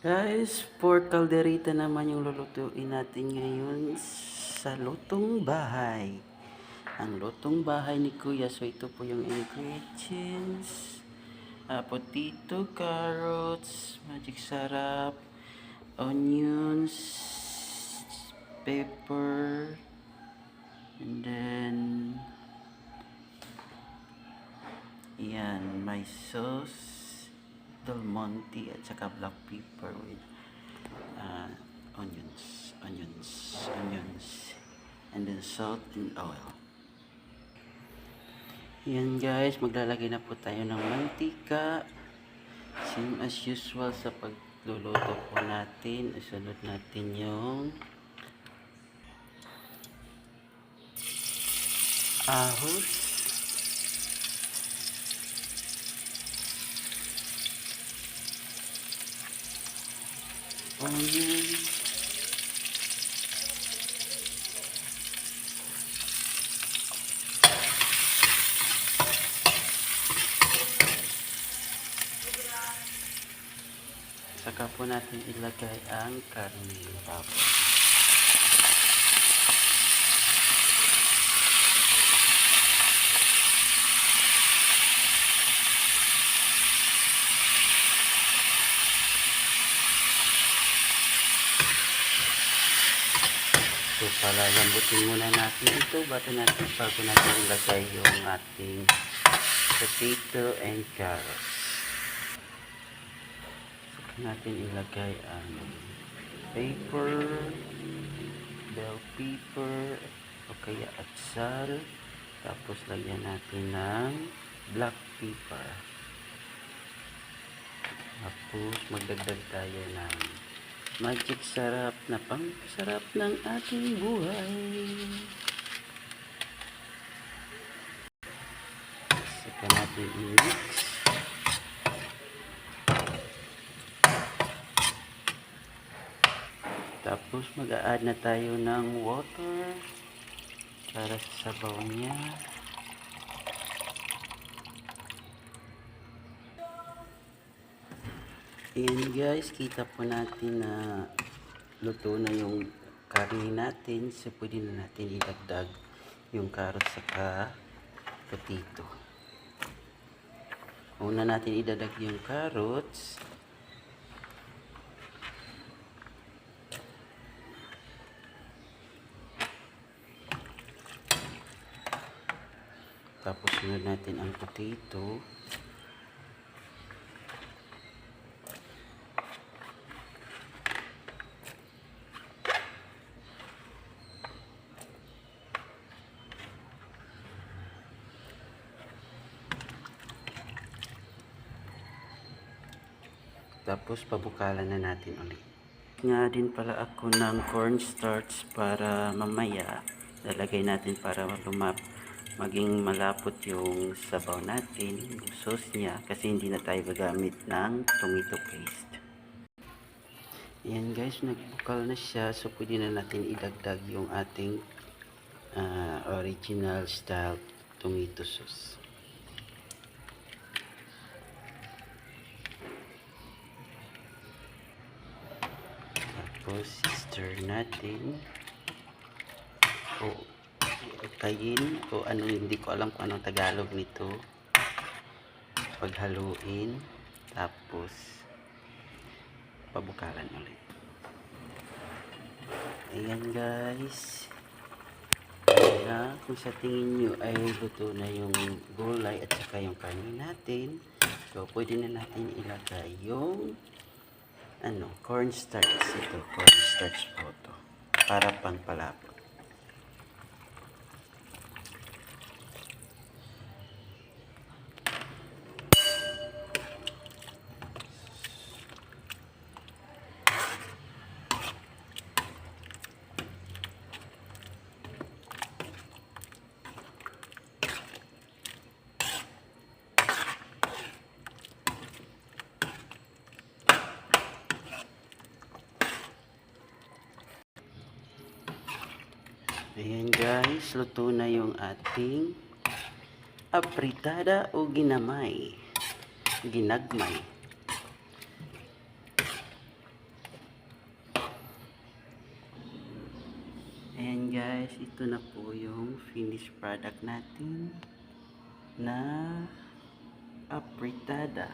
Guys, pork calderita naman yung lulutuin natin ngayon sa lutong bahay. Ang lutong bahay ni Kuya. So, ito po yung ingredients. Potato, carrots, magic sarap, onions, pepper, and then, yan, may sauce, Del Monte, at saka black pepper with onions, and then salt and oil. Yan guys, maglalagay na po tayo ng mantika. Same as usual sa pagluluto po natin. Isunod natin yung ahos, onion, saka po natin ilagay ang karne. So, palalambutin muna natin ito bago natin ilagay yung ating potato and carrots. Saka natin ilagay ang pepper, bell pepper, o kaya atsal. Tapos lagyan natin ng black pepper. Tapos magdagdag tayo ng magic sarap na pangsarap ng ating buhay. Saka natin i-mix. Tapos mag-a-add na tayo ng water para sa sabaw niya. Ayan guys, kita po natin na luto na yung karne natin. So, pwede na natin idagdag yung carrots saka potato. Una natin idagdag yung carrots. Tapos sunod natin ang potato. Tapos pabukalan na natin ulit. Nga din pala ako ng cornstarch para mamaya lalagay natin para maging malapot yung sabaw natin, yung sauce niya, kasi hindi na tayo gagamit ng tomato paste. Ayan guys, nagbukal na siya, so pwede na natin idagdag yung ating original style tomato sauce. Tapos stir natin o kayin o ano, hindi ko alam kung anong Tagalog nito, paghaluin, tapos pabukalan ulit. Ayan guys, kaya kung sa tingin nyo ay luto na yung gulay at saka yung karne natin, so pwede na natin ilagay yung cornstarch. Ito, cornstarch po to para pangpalapot. Ayan guys, luto na yung ating apritada o ginagmay. guys, ito na po yung finished product natin na apritada.